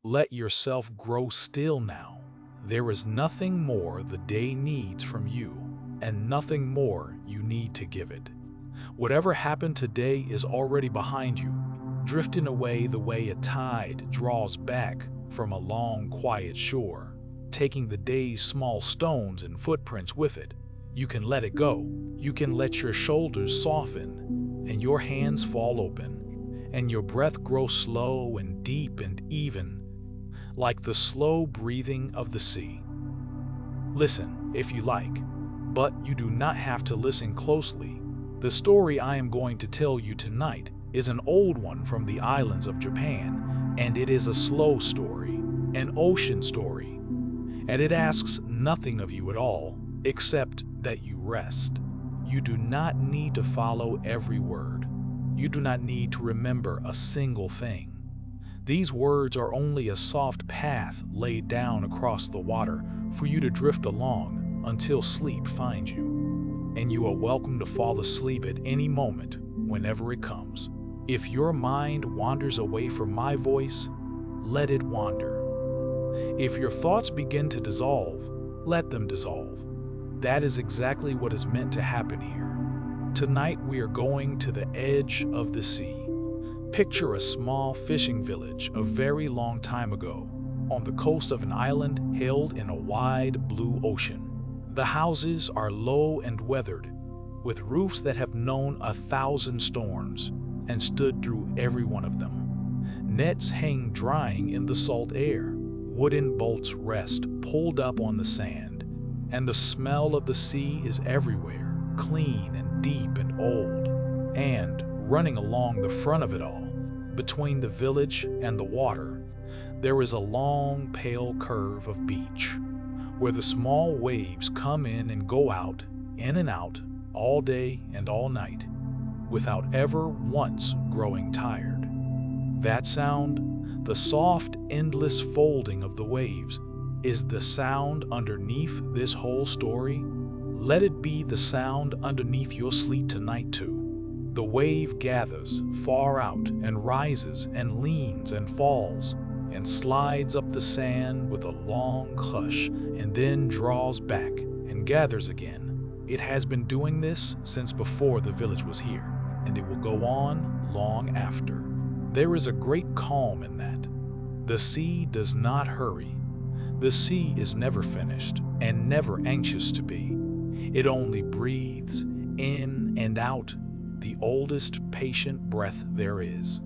Let yourself grow still now. There is nothing more the day needs from you, and nothing more you need to give it. Whatever happened today is already behind you, drifting away the way a tide draws back from a long, quiet shore, taking the day's small stones and footprints with it. You can let it go. You can let your shoulders soften and your hands fall open, and your breath grow slow and deep and even, like the slow breathing of the sea. Listen if you like, but you do not have to listen closely. The story I am going to tell you tonight is an old one from the islands of Japan, and it is a slow story, an ocean story, and it asks nothing of you at all except that you rest. You do not need to follow every word. You do not need to remember a single thing. These words are only a soft path laid down across the water for you to drift along until sleep finds you. And you are welcome to fall asleep at any moment, whenever it comes. If your mind wanders away from my voice, let it wander. If your thoughts begin to dissolve, let them dissolve. That is exactly what is meant to happen here. Tonight we are going to the edge of the sea. Picture a small fishing village a very long time ago, on the coast of an island held in a wide blue ocean. The houses are low and weathered, with roofs that have known 1,000 storms and stood through every one of them. Nets hang drying in the salt air. Wooden boats rest pulled up on the sand, and the smell of the sea is everywhere, clean and deep and old. And running along the front of it all, between the village and the water, there is a long, pale curve of beach, where the small waves come in and go out, in and out, all day and all night, without ever once growing tired. That sound, the soft, endless folding of the waves, is the sound underneath this whole story. Let it be the sound underneath your sleep tonight too. The wave gathers far out and rises and leans and falls and slides up the sand with a long hush and then draws back and gathers again. It has been doing this since before the village was here, and it will go on long after. There is a great calm in that. The sea does not hurry. The sea is never finished and never anxious to be. It only breathes in and out, the oldest patient breath there is.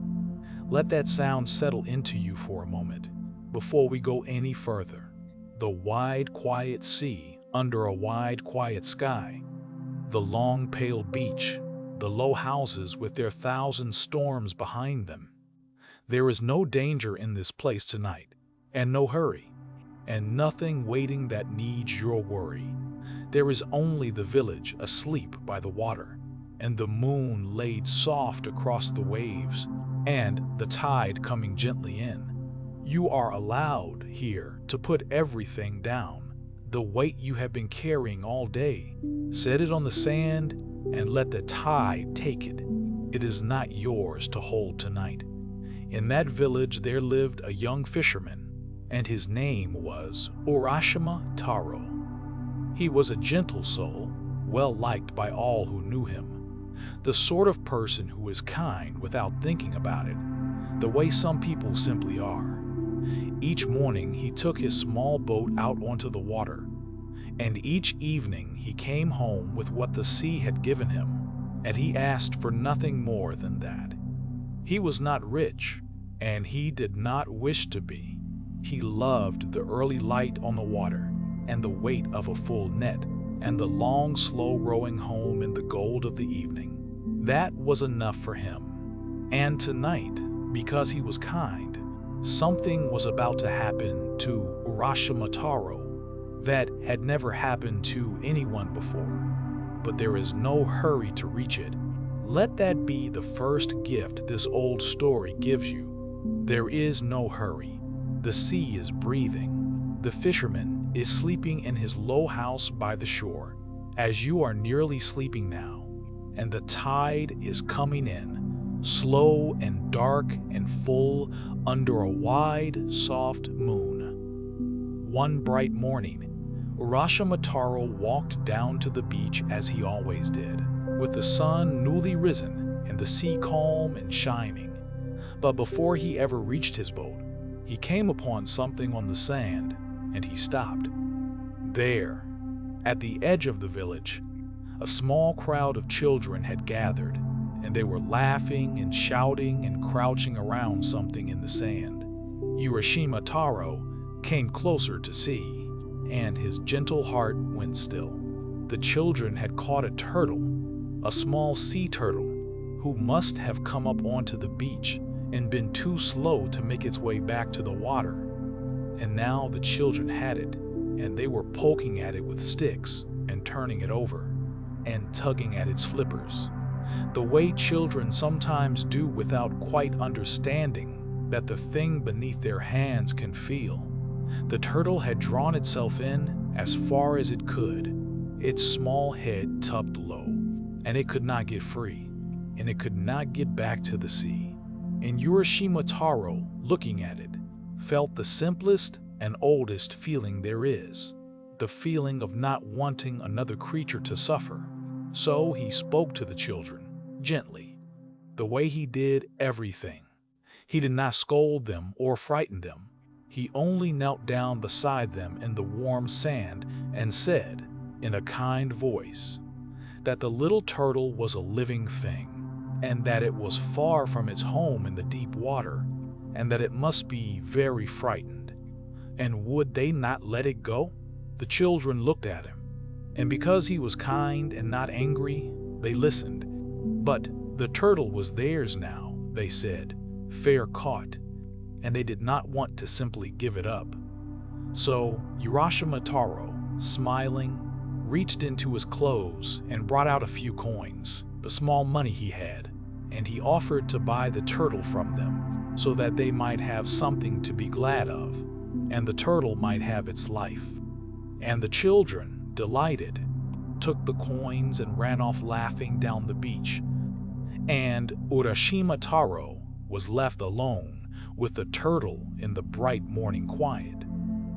Let that sound settle into you for a moment before we go any further. The wide, quiet sea under a wide, quiet sky. The long, pale beach. The low houses with their 1,000 storms behind them. There is no danger in this place tonight, and no hurry, and nothing waiting that needs your worry. There is only the village asleep by the water, and the moon laid soft across the waves, and the tide coming gently in. You are allowed here to put everything down, the weight you have been carrying all day. Set it on the sand and let the tide take it. It is not yours to hold tonight. In that village there lived a young fisherman, and his name was Urashima Taro. He was a gentle soul, well liked by all who knew him. The sort of person who is kind without thinking about it, the way some people simply are. Each morning he took his small boat out onto the water, and each evening he came home with what the sea had given him, and he asked for nothing more than that. He was not rich, and he did not wish to be. He loved the early light on the water, and the weight of a full net, and the long, slow rowing home in the gold of the evening. That was enough for him. And tonight, because he was kind, something was about to happen to Urashima Taro that had never happened to anyone before. But there is no hurry to reach it. Let that be the first gift this old story gives you. There is no hurry. The sea is breathing. The fisherman is sleeping in his low house by the shore, as you are nearly sleeping now, and the tide is coming in, slow and dark and full under a wide, soft moon. One bright morning, Urashima Taro walked down to the beach as he always did, with the sun newly risen and the sea calm and shining. But before he ever reached his boat, he came upon something on the sand, and he stopped. There, at the edge of the village, a small crowd of children had gathered, and they were laughing and shouting and crouching around something in the sand. Urashima Taro came closer to see, and his gentle heart went still. The children had caught a turtle, a small sea turtle, who must have come up onto the beach and been too slow to make its way back to the water. And now the children had it, and they were poking at it with sticks and turning it over and tugging at its flippers, the way children sometimes do without quite understanding that the thing beneath their hands can feel. The turtle had drawn itself in as far as it could, its small head tucked low, and it could not get free, and it could not get back to the sea. And Urashima Taro, looking at it, felt the simplest and oldest feeling there is, the feeling of not wanting another creature to suffer. So he spoke to the children, gently, the way he did everything. He did not scold them or frighten them. He only knelt down beside them in the warm sand and said, in a kind voice, that the little turtle was a living thing, and that it was far from its home in the deep water, and that it must be very frightened. And would they not let it go? The children looked at him, and because he was kind and not angry, they listened. But the turtle was theirs now, they said, fair caught, and they did not want to simply give it up. So Urashima Taro, smiling, reached into his clothes and brought out a few coins, the small money he had, and he offered to buy the turtle from them so that they might have something to be glad of, and the turtle might have its life. And the children, delighted, took the coins and ran off laughing down the beach. And Urashima Taro was left alone with the turtle in the bright morning quiet.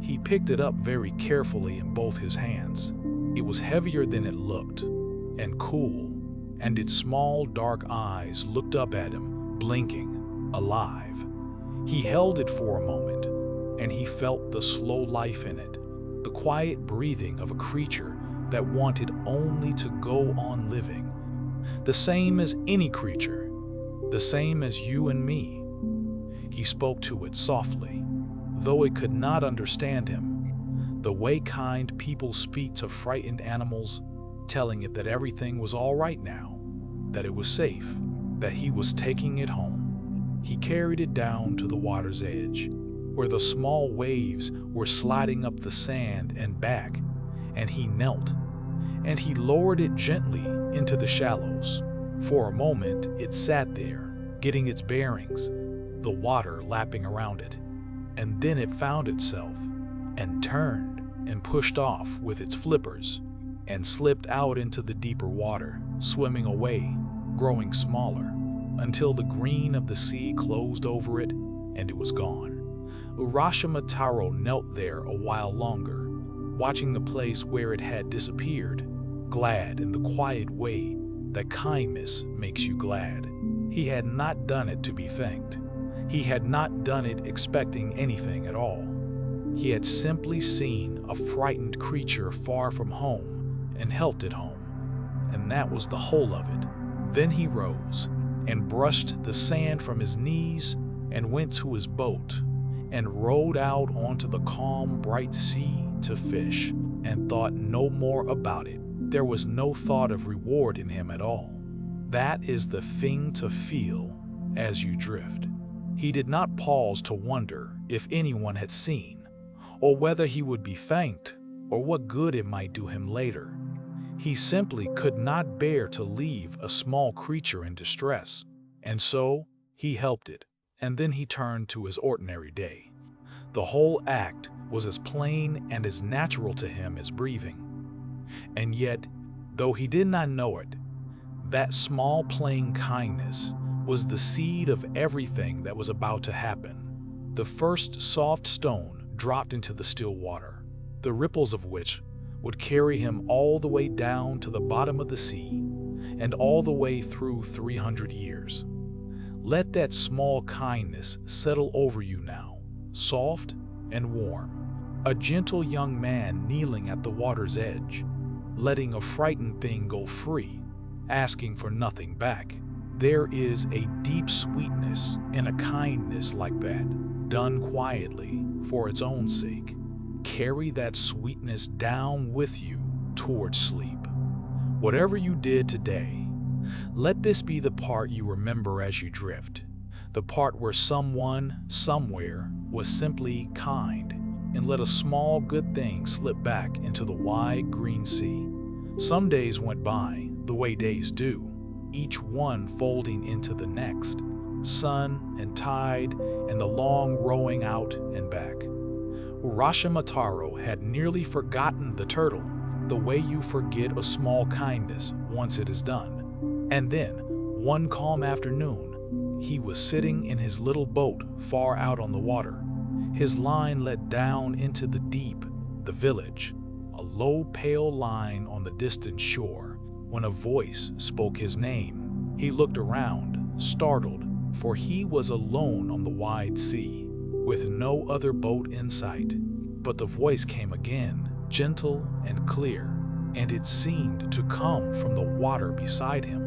He picked it up very carefully in both his hands. It was heavier than it looked, and cool, and its small dark eyes looked up at him, blinking, alive. He held it for a moment, and he felt the slow life in it, the quiet breathing of a creature that wanted only to go on living, the same as any creature, the same as you and me. He spoke to it softly, though it could not understand him, the way kind people speak to frightened animals, telling it that everything was all right now, that it was safe, that he was taking it home. He carried it down to the water's edge, where the small waves were sliding up the sand and back, and he knelt, and he lowered it gently into the shallows. For a moment, it sat there, getting its bearings, the water lapping around it, and then it found itself, and turned, and pushed off with its flippers, and slipped out into the deeper water, swimming away, growing smaller, until the green of the sea closed over it, and it was gone. Urashima Taro knelt there a while longer, watching the place where it had disappeared, glad in the quiet way that kindness makes you glad. He had not done it to be thanked. He had not done it expecting anything at all. He had simply seen a frightened creature far from home and helped it home, and that was the whole of it. Then he rose and brushed the sand from his knees and went to his boat and rowed out onto the calm, bright sea to fish, and thought no more about it. There was no thought of reward in him at all. That is the thing to feel as you drift. He did not pause to wonder if anyone had seen, or whether he would be thanked, or what good it might do him later. He simply could not bear to leave a small creature in distress, and so he helped it, and then he turned to his ordinary day. The whole act was as plain and as natural to him as breathing. And yet, though he did not know it, that small plain kindness was the seed of everything that was about to happen. The first soft stone dropped into the still water, the ripples of which would carry him all the way down to the bottom of the sea and all the way through 300 years. Let that small kindness settle over you now, soft and warm. A gentle young man kneeling at the water's edge, letting a frightened thing go free, asking for nothing back. There is a deep sweetness in a kindness like that, done quietly for its own sake. Carry that sweetness down with you towards sleep. Whatever you did today, let this be the part you remember as you drift, the part where someone, somewhere, was simply kind and let a small good thing slip back into the wide green sea. Some days went by the way days do, each one folding into the next, sun and tide and the long rowing out and back. Urashima Taro had nearly forgotten the turtle, the way you forget a small kindness once it is done. And then, one calm afternoon, he was sitting in his little boat far out on the water, his line let down into the deep, the village, a low pale line on the distant shore, when a voice spoke his name. He looked around, startled, for he was alone on the wide sea, with no other boat in sight. But the voice came again, gentle and clear, and it seemed to come from the water beside him.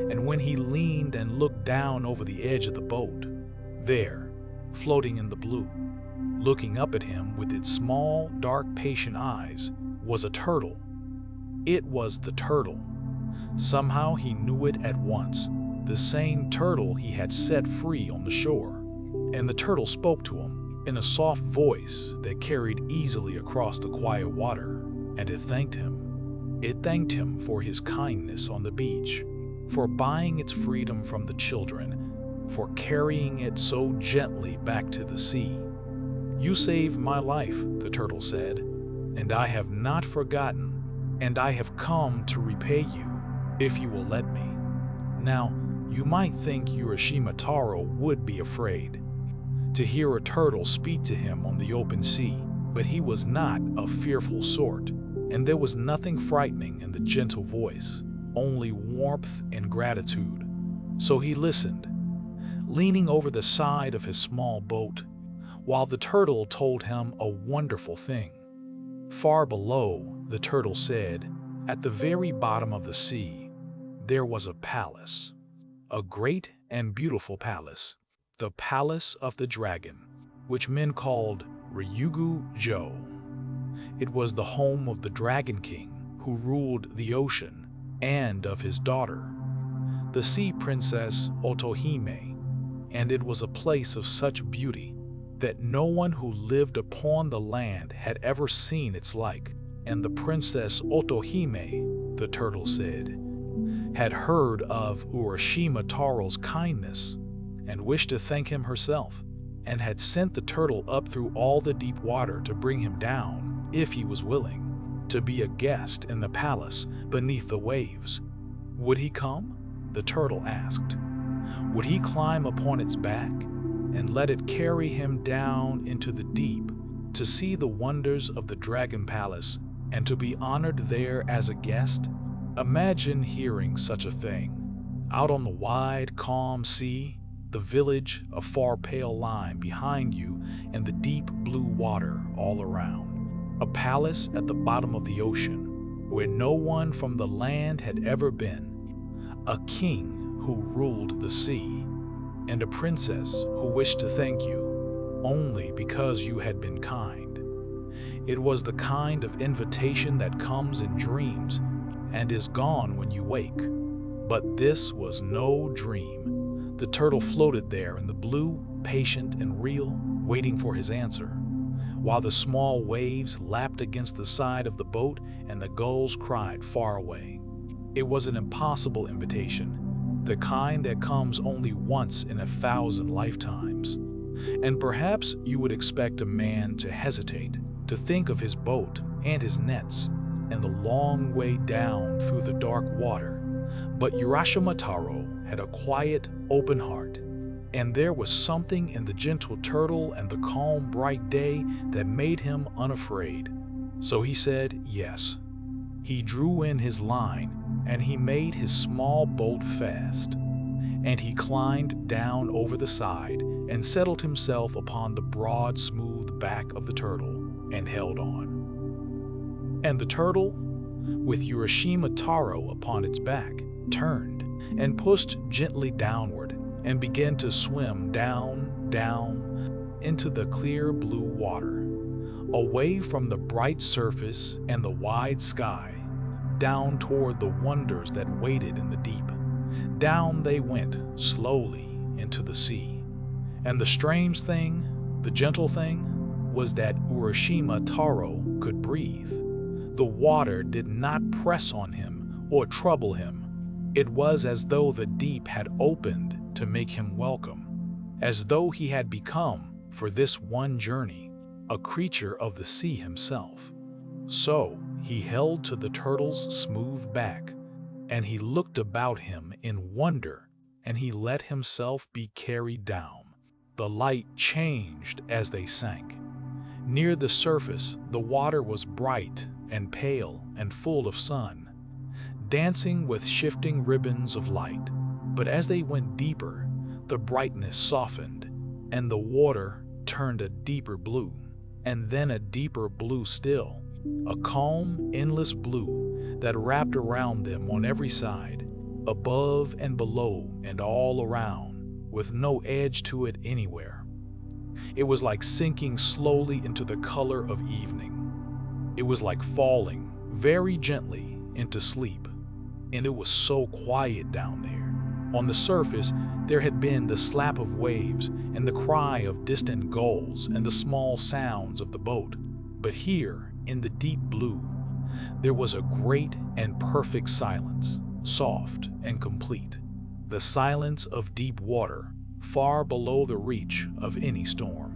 And when he leaned and looked down over the edge of the boat, there, floating in the blue, looking up at him with its small, dark, patient eyes, was a turtle. It was the turtle. Somehow he knew it at once, the same turtle he had set free on the shore. And the turtle spoke to him in a soft voice that carried easily across the quiet water, and it thanked him. It thanked him for his kindness on the beach, for buying its freedom from the children, for carrying it so gently back to the sea. "You saved my life," the turtle said, "and I have not forgotten, and I have come to repay you, if you will let me." Now, you might think Urashima Taro would be afraid to hear a turtle speak to him on the open sea, but he was not a fearful sort, and there was nothing frightening in the gentle voice, only warmth and gratitude. So he listened, leaning over the side of his small boat, while the turtle told him a wonderful thing. Far below, the turtle said, at the very bottom of the sea, there was a palace, a great and beautiful palace, the Palace of the Dragon, which men called Ryugu-jo. It was the home of the Dragon King, who ruled the ocean, and of his daughter, the sea princess Otohime, and it was a place of such beauty that no one who lived upon the land had ever seen its like. And the princess Otohime, the turtle said, had heard of Urashima Taro's kindness and wished to thank him herself, and had sent the turtle up through all the deep water to bring him down, if he was willing, to be a guest in the palace beneath the waves. Would he come? The turtle asked. Would he climb upon its back and let it carry him down into the deep to see the wonders of the Dragon Palace and to be honored there as a guest? Imagine hearing such a thing. Out on the wide, calm sea, the village, a far pale line behind you, and the deep blue water all around. A palace at the bottom of the ocean, where no one from the land had ever been. A king who ruled the sea, and a princess who wished to thank you, only because you had been kind. It was the kind of invitation that comes in dreams and is gone when you wake. But this was no dream. The turtle floated there in the blue, patient and real, waiting for his answer, while the small waves lapped against the side of the boat and the gulls cried far away. It was an impossible invitation, the kind that comes only once in 1,000 lifetimes. And perhaps you would expect a man to hesitate, to think of his boat and his nets, and the long way down through the dark water. But Urashima Taro had a quiet, open heart, and there was something in the gentle turtle and the calm, bright day that made him unafraid. So he said yes. He drew in his line, and he made his small boat fast. And he climbed down over the side and settled himself upon the broad, smooth back of the turtle and held on. And the turtle, with Urashima Taro upon its back, turned and pushed gently downward and began to swim down, down into the clear blue water, away from the bright surface and the wide sky, down toward the wonders that waited in the deep. Down they went, slowly, into the sea. And the strange thing, the gentle thing, was that Urashima Taro could breathe. The water did not press on him or trouble him. It was as though the deep had opened to make him welcome, as though he had become, for this one journey, a creature of the sea himself. So he held to the turtle's smooth back, and he looked about him in wonder, and he let himself be carried down. The light changed as they sank. Near the surface, the water was bright and pale and full of sun, dancing with shifting ribbons of light. But as they went deeper, the brightness softened, and the water turned a deeper blue, and then a deeper blue still, a calm, endless blue that wrapped around them on every side, above and below and all around, with no edge to it anywhere. It was like sinking slowly into the color of evening. It was like falling very gently into sleep. And it was so quiet down there. On the surface, there had been the slap of waves and the cry of distant gulls and the small sounds of the boat. But here, in the deep blue, there was a great and perfect silence, soft and complete. The silence of deep water, far below the reach of any storm.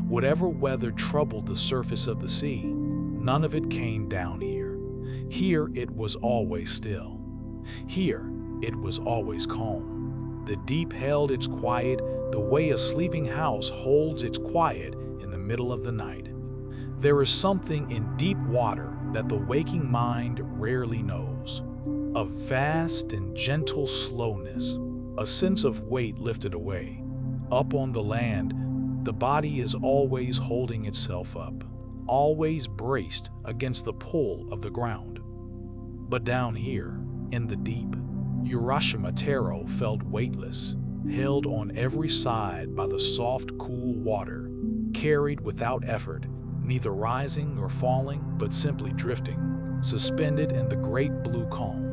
Whatever weather troubled the surface of the sea, none of it came down here. Here it was always still. Here it was always calm. The deep held its quiet the way a sleeping house holds its quiet in the middle of the night. There is something in deep water that the waking mind rarely knows. A vast and gentle slowness, a sense of weight lifted away. Up on the land, the body is always holding itself up, always braced against the pull of the ground. But down here, in the deep, Urashima Taro felt weightless, held on every side by the soft, cool water, carried without effort, neither rising nor falling, but simply drifting, suspended in the great blue calm.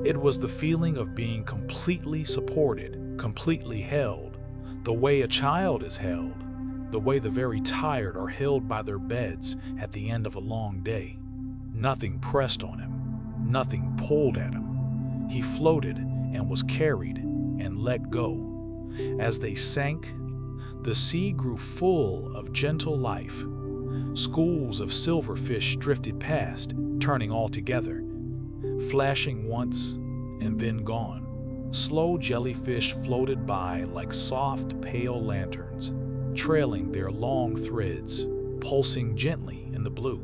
It was the feeling of being completely supported, completely held, the way a child is held, the way the very tired are held by their beds at the end of a long day. Nothing pressed on him, nothing pulled at him. He floated and was carried and let go. As they sank, the sea grew full of gentle life. Schools of silverfish drifted past, turning all together, flashing once and then gone. Slow jellyfish floated by like soft, pale lanterns, trailing their long threads, pulsing gently in the blue.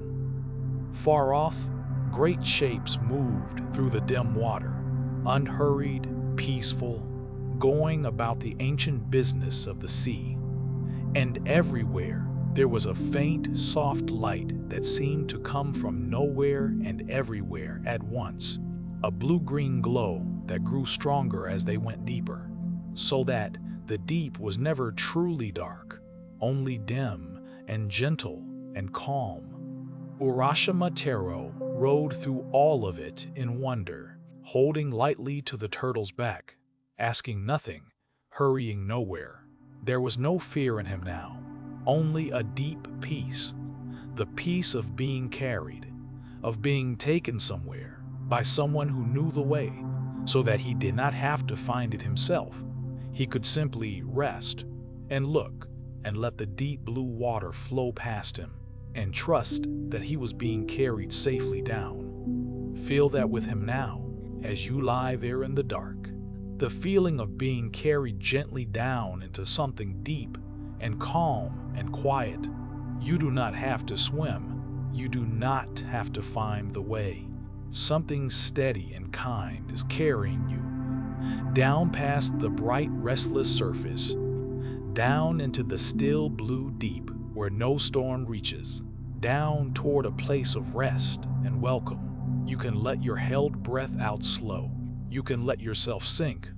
Far off, great shapes moved through the dim water, unhurried, peaceful, going about the ancient business of the sea. And everywhere, there was a faint, soft light that seemed to come from nowhere and everywhere at once, a blue-green glow that grew stronger as they went deeper, so that the deep was never truly dark, only dim and gentle and calm. Urashima Taro rode through all of it in wonder, holding lightly to the turtle's back, asking nothing, hurrying nowhere. There was no fear in him now, only a deep peace, the peace of being carried, of being taken somewhere by someone who knew the way, so that he did not have to find it himself. He could simply rest and look and let the deep blue water flow past him and trust that he was being carried safely down. Feel that with him now, as you lie there in the dark, The feeling of being carried gently down into something deep and calm and quiet. You do not have to swim. You do not have to find the way. Something steady and kind is carrying you down past the bright, restless surface, down into the still blue deep where no storm reaches, down toward a place of rest and welcome. You can let your held breath out slow. You can let yourself sink.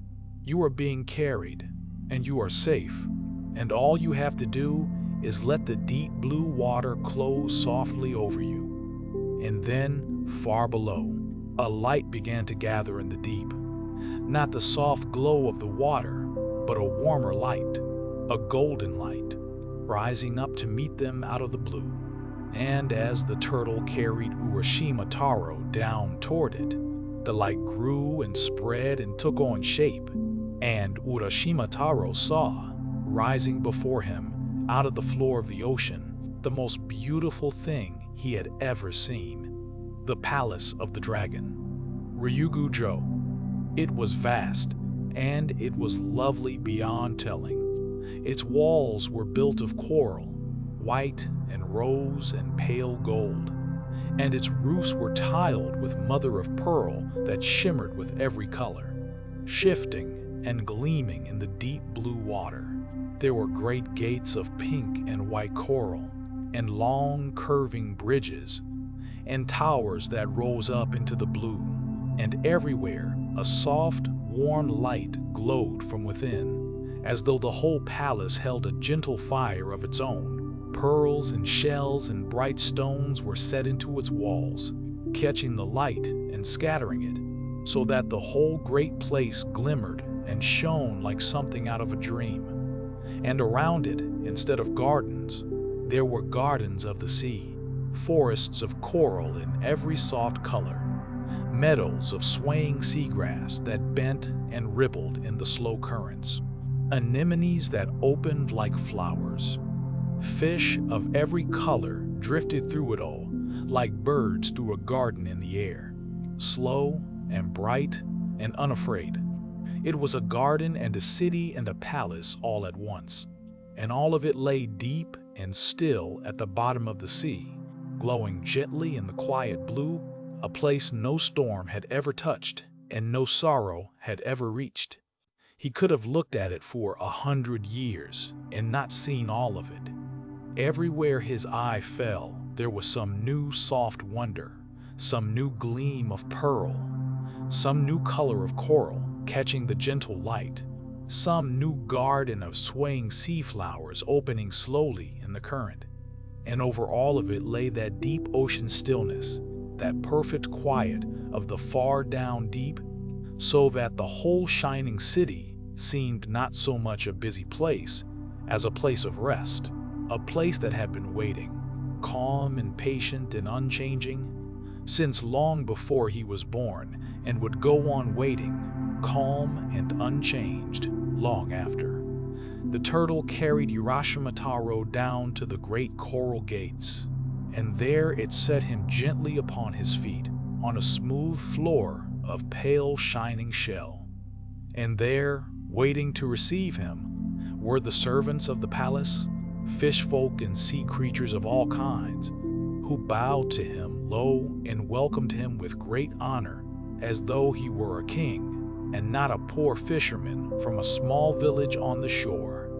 You are being carried, and you are safe. And all you have to do is let the deep blue water close softly over you. And then, far below, a light began to gather in the deep. Not the soft glow of the water, but a warmer light, a golden light, rising up to meet them out of the blue. And as the turtle carried Urashima Taro down toward it, the light grew and spread and took on shape, and Urashima Taro saw, rising before him out of the floor of the ocean, the most beautiful thing he had ever seen: the Palace of the Dragon, Ryugu-jo. It was vast, and it was lovely beyond telling. Its walls were built of coral, white and rose and pale gold, and its roofs were tiled with mother of pearl that shimmered with every color, shifting and gleaming in the deep blue water. There were great gates of pink and white coral, and long curving bridges, and towers that rose up into the blue, and everywhere a soft, warm light glowed from within, as though the whole palace held a gentle fire of its own. Pearls and shells and bright stones were set into its walls, catching the light and scattering it, so that the whole great place glimmered and shone like something out of a dream. And around it, instead of gardens, there were gardens of the sea, forests of coral in every soft color, meadows of swaying seagrass that bent and rippled in the slow currents, anemones that opened like flowers. Fish of every color drifted through it all, like birds through a garden in the air, slow and bright and unafraid. It was a garden and a city and a palace all at once, and all of it lay deep and still at the bottom of the sea, glowing gently in the quiet blue, a place no storm had ever touched and no sorrow had ever reached. He could have looked at it for 100 years and not seen all of it. Everywhere his eye fell, there was some new soft wonder, some new gleam of pearl, some new color of coral catching the gentle light, some new garden of swaying sea flowers opening slowly in the current. And over all of it lay that deep ocean stillness, that perfect quiet of the far down deep, so that the whole shining city seemed not so much a busy place as a place of rest, a place that had been waiting, calm and patient and unchanging, since long before he was born, and would go on waiting, calm and unchanged, long after. The turtle carried Urashima Taro down to the great coral gates, and there it set him gently upon his feet, on a smooth floor of pale shining shell. And there, waiting to receive him, were the servants of the palace, fish folk and sea creatures of all kinds, who bowed to him low and welcomed him with great honor, as though he were a king, and not a poor fisherman from a small village on the shore.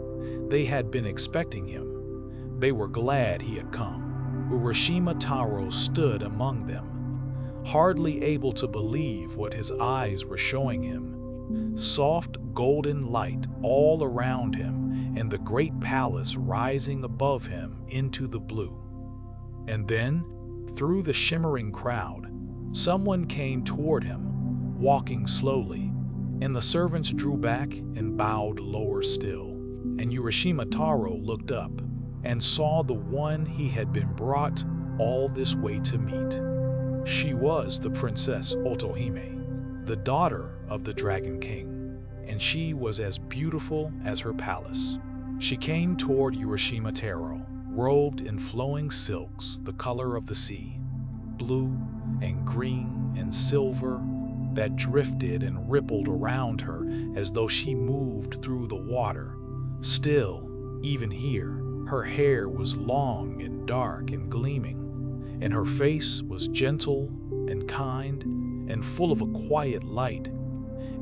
They had been expecting him. They were glad he had come. Urashima Taro stood among them, hardly able to believe what his eyes were showing him. Soft golden light all around him, and the great palace rising above him into the blue. And then, through the shimmering crowd, someone came toward him, walking slowly, and the servants drew back and bowed lower still. And Urashima Taro looked up and saw the one he had been brought all this way to meet. She was the Princess Otohime, the daughter of the Dragon King, and she was as beautiful as her palace. She came toward Urashima Taro, robed in flowing silks the color of the sea, blue and green and silver, that drifted and rippled around her as though she moved through the water. Still, even here, her hair was long and dark and gleaming, and her face was gentle and kind and full of a quiet light.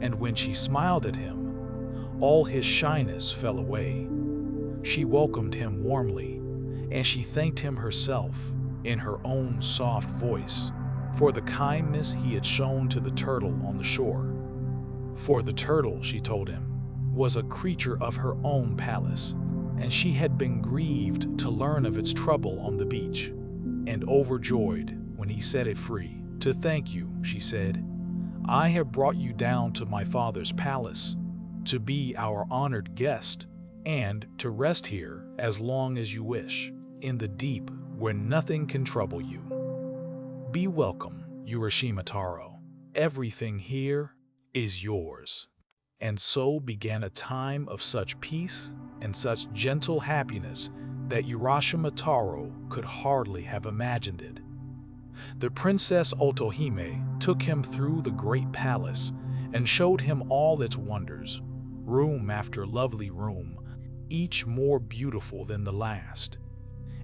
And when she smiled at him, all his shyness fell away. She welcomed him warmly, and she thanked him herself in her own soft voice for the kindness he had shown to the turtle on the shore. For the turtle, she told him, was a creature of her own palace, and she had been grieved to learn of its trouble on the beach, and overjoyed when he set it free. To thank you, she said, I have brought you down to my father's palace to be our honored guest and to rest here as long as you wish, in the deep where nothing can trouble you. Be welcome, Urashima Taro. Everything here is yours. And so began a time of such peace and such gentle happiness that Urashima Taro could hardly have imagined it. The Princess Otohime took him through the great palace and showed him all its wonders, room after lovely room, each more beautiful than the last.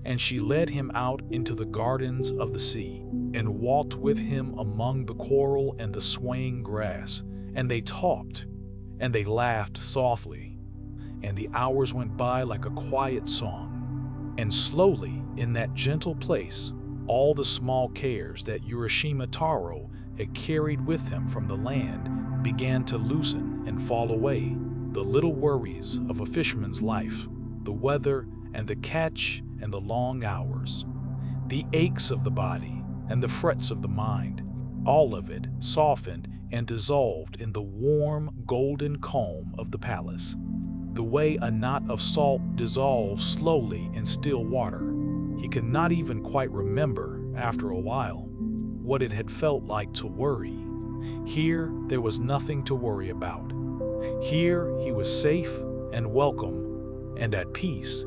And she led him out into the gardens of the sea and walked with him among the coral and the swaying grass, and they talked and they laughed softly, and the hours went by like a quiet song. And slowly, in that gentle place, all the small cares that Urashima Taro had carried with him from the land began to loosen and fall away. The little worries of a fisherman's life, the weather and the catch and the long hours, the aches of the body and the frets of the mind, all of it softened and dissolved in the warm, golden calm of the palace. The way a knot of salt dissolves slowly in still water. He could not even quite remember, after a while, what it had felt like to worry. Here, there was nothing to worry about. Here, he was safe and welcome and at peace,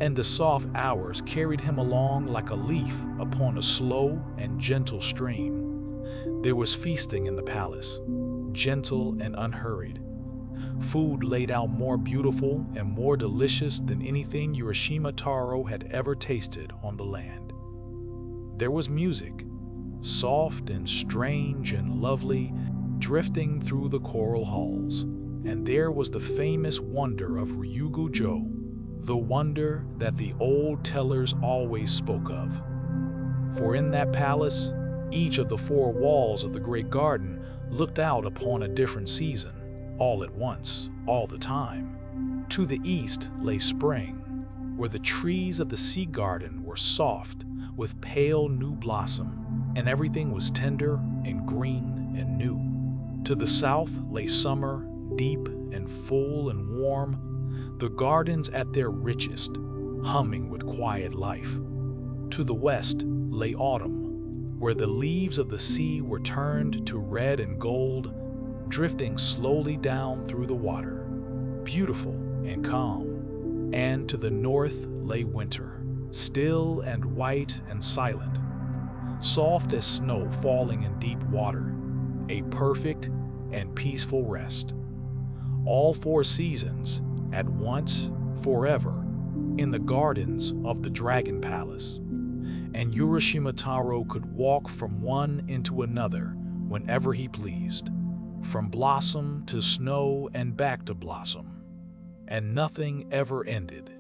and the soft hours carried him along like a leaf upon a slow and gentle stream. There was feasting in the palace, gentle and unhurried. Food laid out more beautiful and more delicious than anything Urashima Taro had ever tasted on the land. There was music, soft and strange and lovely, drifting through the coral halls. And there was the famous wonder of Ryugu-jo, the wonder that the old tellers always spoke of. For in that palace, each of the four walls of the great garden looked out upon a different season, all at once, all the time. To the east lay spring, where the trees of the sea garden were soft with pale new blossom, and everything was tender and green and new. To the south lay summer, deep and full and warm, the gardens at their richest, humming with quiet life. To the west lay autumn, where the leaves of the sea were turned to red and gold, drifting slowly down through the water, beautiful and calm. And to the north lay winter, still and white and silent, soft as snow falling in deep water, a perfect and peaceful rest. All four seasons, at once, forever, in the gardens of the Dragon Palace. And Urashima Taro could walk from one into another whenever he pleased, from blossom to snow and back to blossom. And nothing ever ended,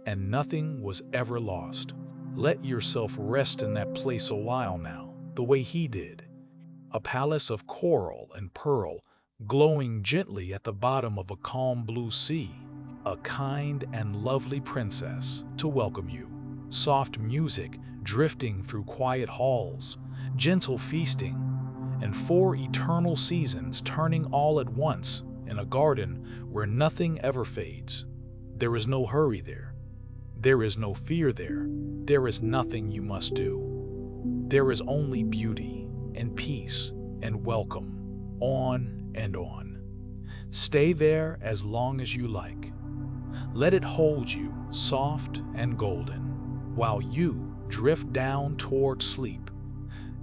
and nothing was ever lost. Let yourself rest in that place a while now, the way he did. A palace of coral and pearl, glowing gently at the bottom of a calm blue sea. A kind and lovely princess to welcome you. Soft music drifting through quiet halls, gentle feasting, and four eternal seasons turning all at once in a garden where nothing ever fades. There is no hurry there. There is no fear there. There is nothing you must do. There is only beauty and peace and welcome, on and on. Stay there as long as you like. Let it hold you soft and golden, while you drift down toward sleep.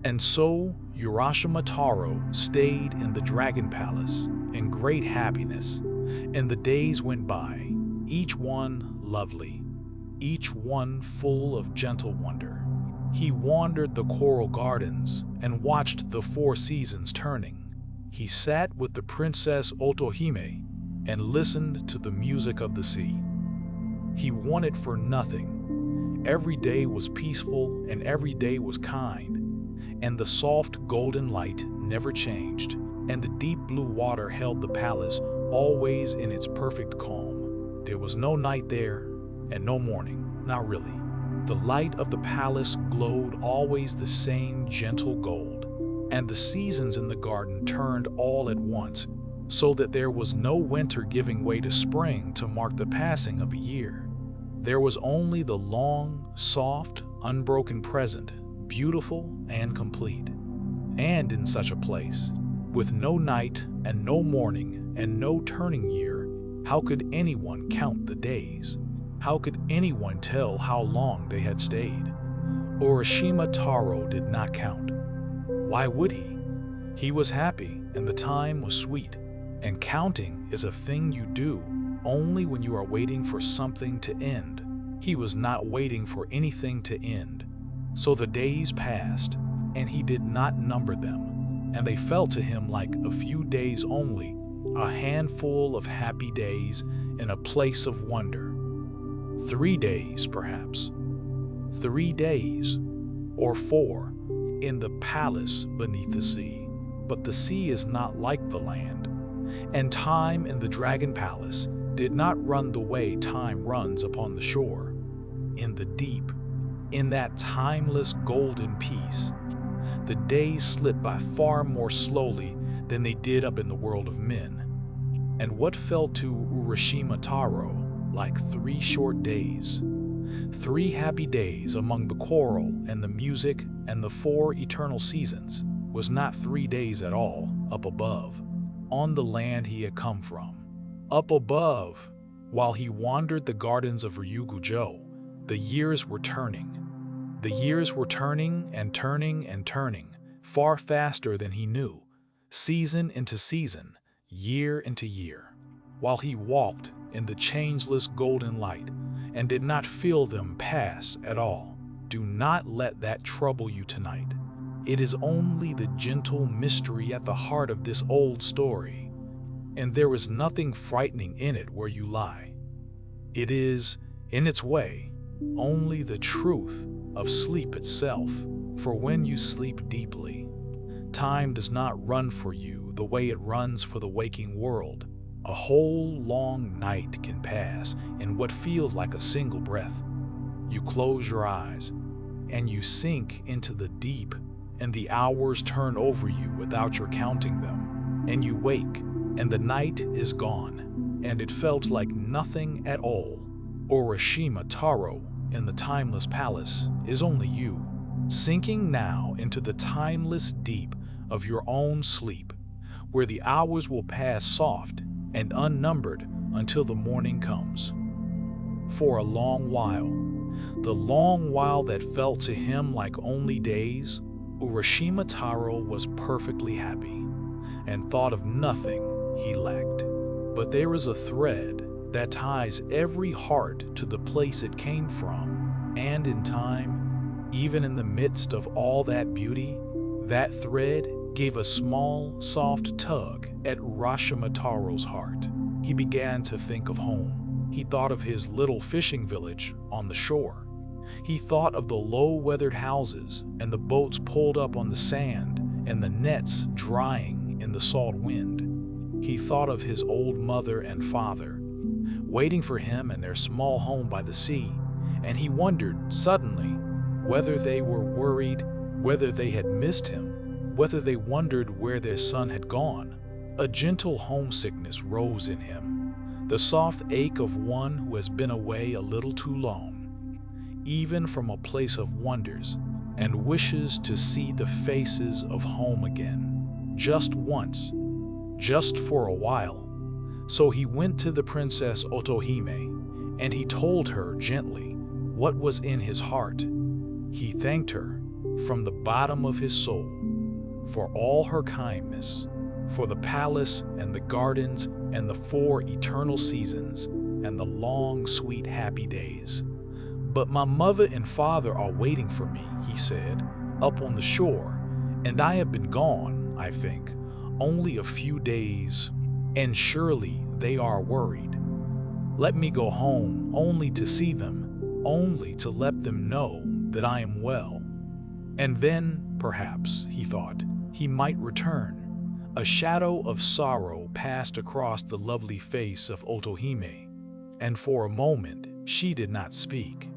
And so Urashima Taro stayed in the Dragon Palace in great happiness, and the days went by, each one lovely, each one full of gentle wonder. He wandered the coral gardens and watched the four seasons turning. He sat with the Princess Otohime and listened to the music of the sea. He wanted for nothing. Every day was peaceful and every day was kind, and the soft golden light never changed, and the deep blue water held the palace always in its perfect calm. There was no night there and no morning, not really. The light of the palace glowed always the same gentle gold, and the seasons in the garden turned all at once, so that there was no winter giving way to spring to mark the passing of a year. There was only the long, soft, unbroken present, beautiful and complete. And in such a place, with no night and no morning and no turning year, how could anyone count the days? How could anyone tell how long they had stayed? Urashima Taro did not count. Why would he? He was happy and the time was sweet, and counting is a thing you do only when you are waiting for something to end. He was not waiting for anything to end. So the days passed, and he did not number them, and they felt to him like a few days only, a handful of happy days in a place of wonder. 3 days, perhaps. 3 days, or 4, in the palace beneath the sea. But the sea is not like the land, and time in the Dragon Palace did not run the way time runs upon the shore. In the deep, in that timeless golden peace, the days slipped by far more slowly than they did up in the world of men. And what felt to Urashima Taro like 3 short days, 3 happy days among the coral and the music and the 4 eternal seasons, was not 3 days at all up above, on the land he had come from. Up above, while he wandered the gardens of Ryugu-jo, the years were turning. The years were turning and turning and turning, far faster than he knew, season into season, year into year, while he walked in the changeless golden light and did not feel them pass at all. Do not let that trouble you tonight. It is only the gentle mystery at the heart of this old story, and there is nothing frightening in it where you lie. It is, in its way, only the truth of sleep itself, for when you sleep deeply, time does not run for you the way it runs for the waking world. A whole long night can pass in what feels like a single breath. You close your eyes, and you sink into the deep, and the hours turn over you without your counting them, and you wake, and the night is gone, and it felt like nothing at all. Urashima Taro in the timeless palace is only you, sinking now into the timeless deep of your own sleep, where the hours will pass soft and unnumbered until the morning comes. For a long while, the long while that felt to him like only days, Urashima Taro was perfectly happy and thought of nothing he lacked. But there is a thread that ties every heart to the place it came from, and in time, even in the midst of all that beauty, that thread gave a small, soft tug at Urashima Taro's heart. He began to think of home. He thought of his little fishing village on the shore. He thought of the low-weathered houses and the boats pulled up on the sand and the nets drying in the salt wind. He thought of his old mother and father, waiting for him in their small home by the sea, and he wondered suddenly whether they were worried, whether they had missed him, whether they wondered where their son had gone. A gentle homesickness rose in him, the soft ache of one who has been away a little too long, even from a place of wonders, and wishes to see the faces of home again, just once, just for a while. So he went to the Princess Otohime, and he told her gently what was in his heart. He thanked her from the bottom of his soul for all her kindness, for the palace and the gardens and the 4 eternal seasons and the long, sweet, happy days. But my mother and father are waiting for me, he said, up on the shore, and I have been gone, I think, only a few days, and surely they are worried. Let me go home only to see them, only to let them know that I am well. And then, perhaps, he thought, he might return. A shadow of sorrow passed across the lovely face of Otohime, and for a moment she did not speak,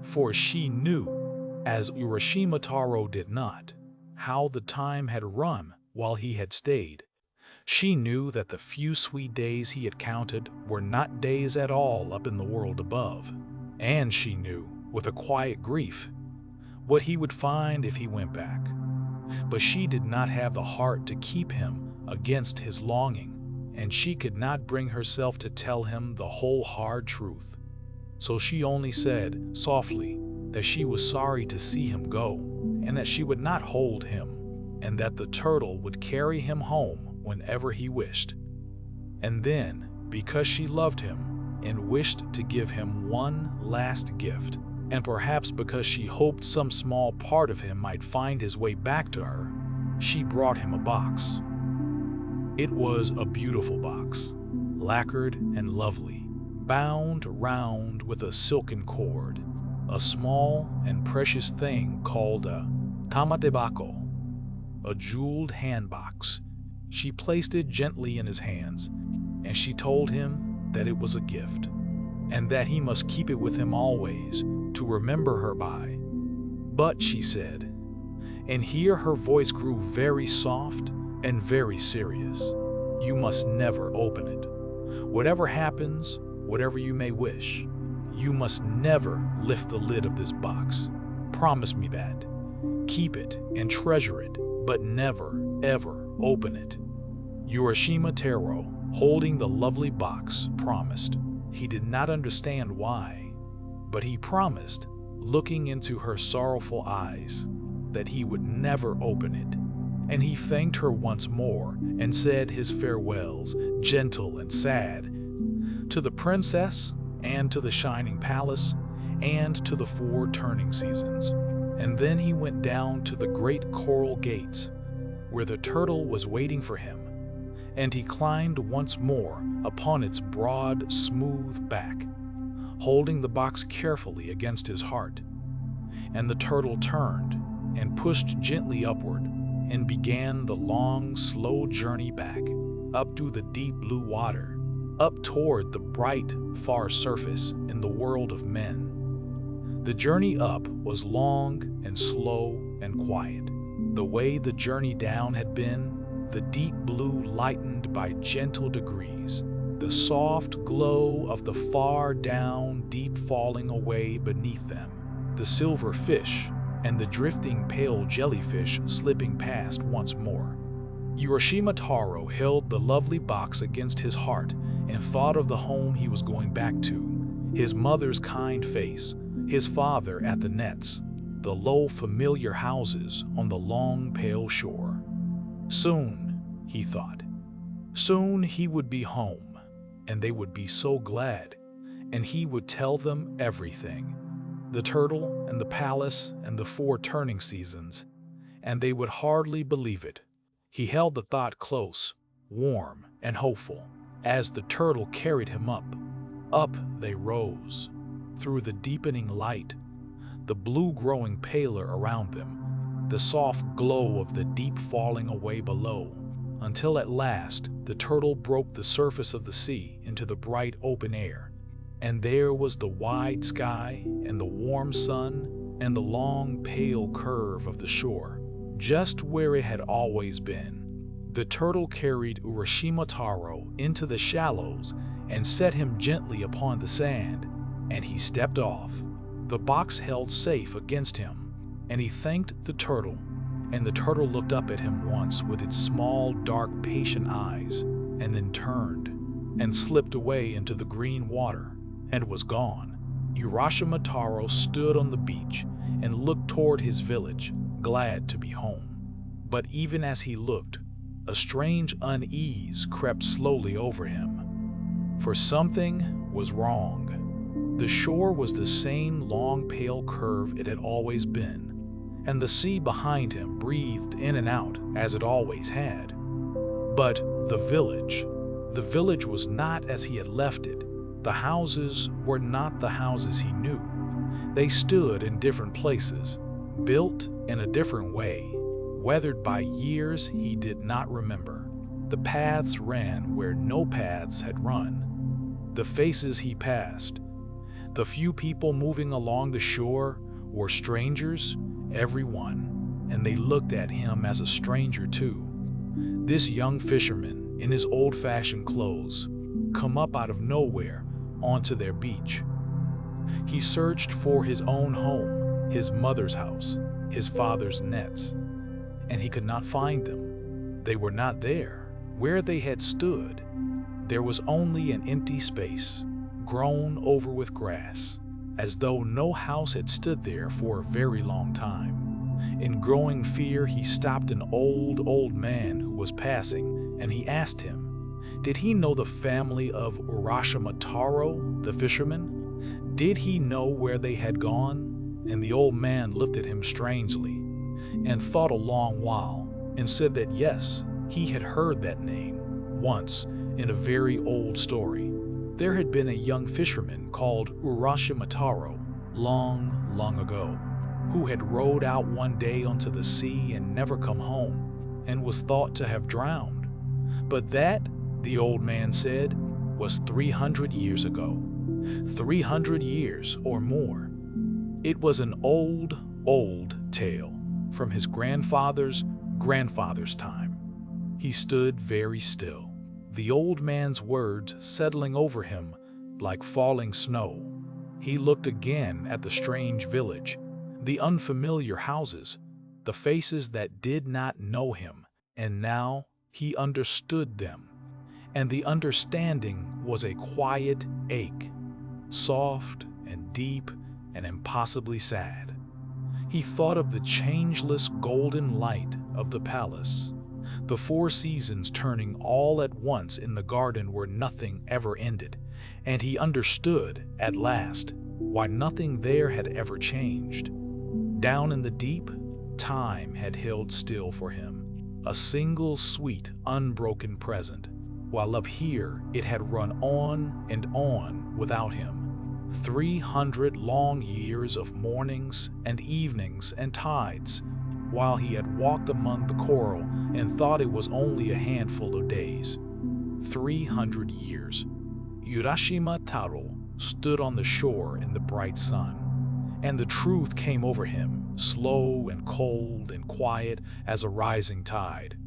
for she knew, as Urashima Taro did not, how the time had run while he had stayed. She knew that the few sweet days he had counted were not days at all up in the world above, and she knew, with a quiet grief, what he would find if he went back. But she did not have the heart to keep him against his longing, and she could not bring herself to tell him the whole hard truth. So she only said, softly, that she was sorry to see him go, and that she would not hold him, and that the turtle would carry him home whenever he wished. And then, because she loved him and wished to give him one last gift, and perhaps because she hoped some small part of him might find his way back to her, she brought him a box. It was a beautiful box, lacquered and lovely, bound round with a silken cord, a small and precious thing called a tamatebako, a jeweled handbox. She placed it gently in his hands, and she told him that it was a gift, and that he must keep it with him always to remember her by. But, she said, and here her voice grew very soft and very serious, you must never open it. Whatever happens, whatever you may wish, you must never lift the lid of this box. Promise me that. Keep it and treasure it, but never, ever open it. Urashima Taro, holding the lovely box, promised. He did not understand why, but he promised, looking into her sorrowful eyes, that he would never open it. And he thanked her once more and said his farewells, gentle and sad, to the princess and to the shining palace and to the 4 turning seasons. And then he went down to the great coral gates, where the turtle was waiting for him, and he climbed once more upon its broad, smooth back, holding the box carefully against his heart. And the turtle turned and pushed gently upward and began the long, slow journey back, up to the deep blue water, up toward the bright, far surface in the world of men. The journey up was long and slow and quiet. The way the journey down had been, the deep blue lightened by gentle degrees, the soft glow of the far down deep falling away beneath them, the silver fish and the drifting pale jellyfish slipping past once more. Urashima Taro held the lovely box against his heart and thought of the home he was going back to, his mother's kind face, his father at the nets, the low familiar houses on the long pale shore. Soon, he thought, soon he would be home, and they would be so glad, and he would tell them everything, the turtle and the palace and the 4 turning seasons, and they would hardly believe it. He held the thought close, warm and hopeful, as the turtle carried him up. Up they rose, through the deepening light, the blue growing paler around them, the soft glow of the deep falling away below, until at last the turtle broke the surface of the sea into the bright open air, and there was the wide sky and the warm sun and the long pale curve of the shore, just where it had always been. The turtle carried Urashima Taro into the shallows and set him gently upon the sand, and he stepped off. The box held safe against him, and he thanked the turtle, and the turtle looked up at him once with its small, dark, patient eyes, and then turned and slipped away into the green water and was gone. Urashima Taro stood on the beach and looked toward his village, glad to be home. But even as he looked, a strange unease crept slowly over him. For something was wrong. The shore was the same long, pale curve it had always been, and the sea behind him breathed in and out as it always had. But the village was not as he had left it. The houses were not the houses he knew. They stood in different places, built in a different way, weathered by years he did not remember. The paths ran where no paths had run. The faces he passed, the few people moving along the shore, were strangers, everyone, and they looked at him as a stranger too. This young fisherman, in his old-fashioned clothes, come up out of nowhere onto their beach. He searched for his own home, his mother's house, his father's nets, and he could not find them. They were not there. Where they had stood, there was only an empty space, grown over with grass, as though no house had stood there for a very long time. In growing fear, he stopped an old man who was passing, and he asked him, did he know the family of Urashima Taro, the fisherman? Did he know where they had gone? And the old man looked at him strangely, and thought a long while, and said that yes, he had heard that name. Once, in a very old story, there had been a young fisherman called Urashima Taro, long ago, who had rowed out one day onto the sea and never come home, and was thought to have drowned. But that, the old man said, was 300 years ago. 300 years or more. It was an old tale from his grandfather's time. He stood very still, the old man's words settling over him like falling snow. He looked again at the strange village, the unfamiliar houses, the faces that did not know him, and now he understood them. And the understanding was a quiet ache, soft and deep and impossibly sad. He thought of the changeless golden light of the palace, the four seasons turning all at once in the garden where nothing ever ended, and he understood, at last, why nothing there had ever changed. Down in the deep, time had held still for him, a single sweet, unbroken present, while up here it had run on and on without him. 300 long years of mornings and evenings and tides, while he had walked among the coral and thought it was only a handful of days. 300 years. Urashima Taro stood on the shore in the bright sun, and the truth came over him, slow and cold and quiet as a rising tide.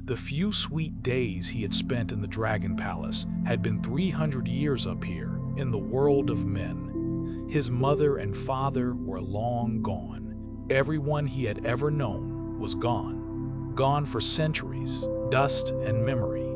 The few sweet days he had spent in the Dragon Palace had been 300 years up here in the world of men. His mother and father were long gone. Everyone he had ever known was gone. Gone for centuries, dust and memory.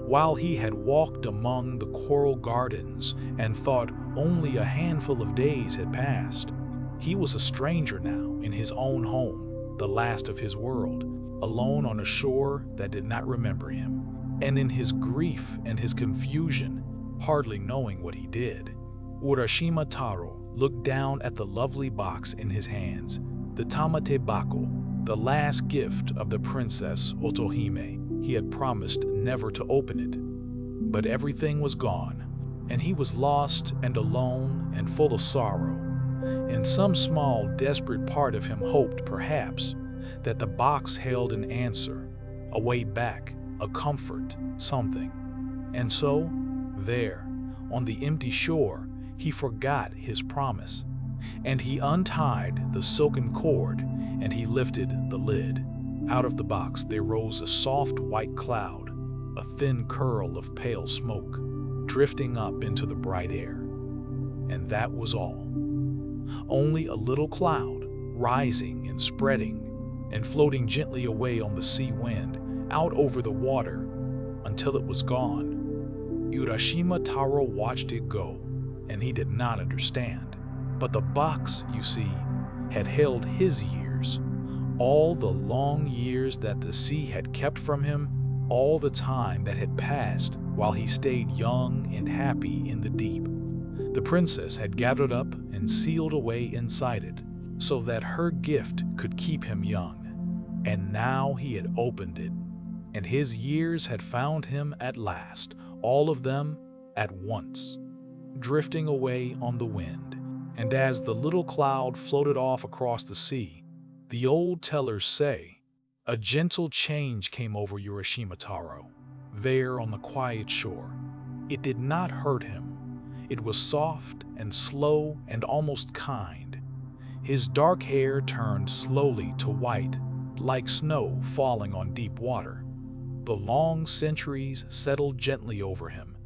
While he had walked among the coral gardens and thought only a handful of days had passed, he was a stranger now in his own home, the last of his world, alone on a shore that did not remember him, and in his grief and his confusion, hardly knowing what he did. Urashima Taro looked down at the lovely box in his hands, the tamate bako, the last gift of the princess Otohime. He had promised never to open it. But everything was gone, and he was lost and alone and full of sorrow. And some small, desperate part of him hoped, perhaps, that the box held an answer, a way back, a comfort, something. And so, there, on the empty shore, he forgot his promise. And he untied the silken cord, and he lifted the lid. Out of the box there rose a soft white cloud, a thin curl of pale smoke, drifting up into the bright air. And that was all. Only a little cloud, rising and spreading, and floating gently away on the sea wind, out over the water, until it was gone. Urashima Taro watched it go, and he did not understand. But the box, you see, had held his years, All the long years that the sea had kept from him, all the time that had passed while he stayed young and happy in the deep. The princess had gathered up and sealed away inside it, so that her gift could keep him young. And now he had opened it, and his years had found him at last, all of them at once, drifting away on the wind. And as the little cloud floated off across the sea, the old tellers say, a gentle change came over Urashima Taro, there on the quiet shore. It did not hurt him. It was soft and slow and almost kind. His dark hair turned slowly to white, like snow falling on deep water. The long centuries settled gently over him,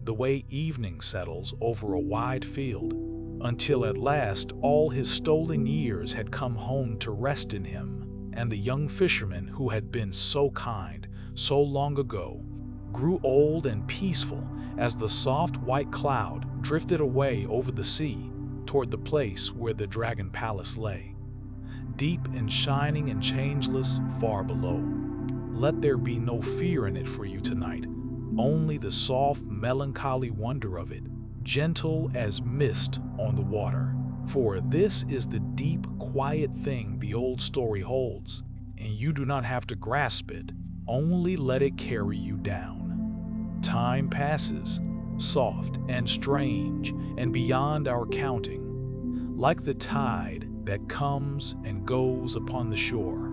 the way evening settles over a wide field, until at last all his stolen years had come home to rest in him, and the young fisherman who had been so kind so long ago grew old and peaceful as the soft white cloud drifted away over the sea toward the place where the Dragon Palace lay, deep and shining and changeless far below. Let there be no fear in it for you tonight, only the soft, melancholy wonder of it, gentle as mist on the water. For this is the deep, quiet thing the old story holds, and you do not have to grasp it, only let it carry you down. Time passes, soft and strange and beyond our counting, like the tide that comes and goes upon the shore.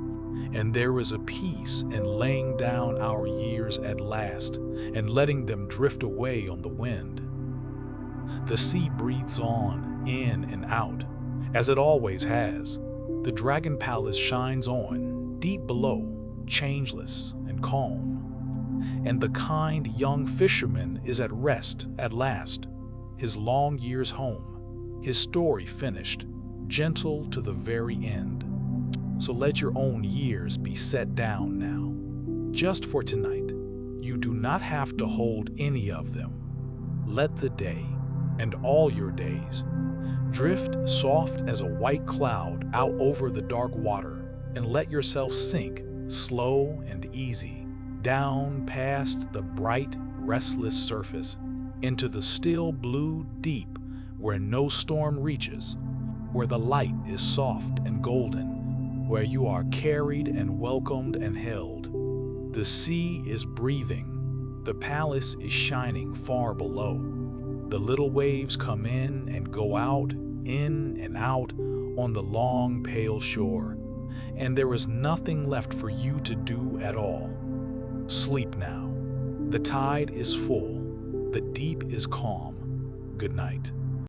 And there is a peace in laying down our years at last and letting them drift away on the wind. The sea breathes on, in and out, as it always has. The Dragon Palace shines on, deep below, changeless and calm. And the kind young fisherman is at rest at last, his long years home, his story finished, gentle to the very end. So let your own years be set down now. Just for tonight, you do not have to hold any of them. Let the day, and all your days, drift soft as a white cloud out over the dark water, and let yourself sink, slow and easy, down past the bright, restless surface, into the still blue deep where no storm reaches, where the light is soft and golden, where you are carried and welcomed and held. The sea is breathing, the palace is shining far below. The little waves come in and go out, in and out, on the long pale shore, and there is nothing left for you to do at all. Sleep now. The tide is full, the deep is calm. Good night.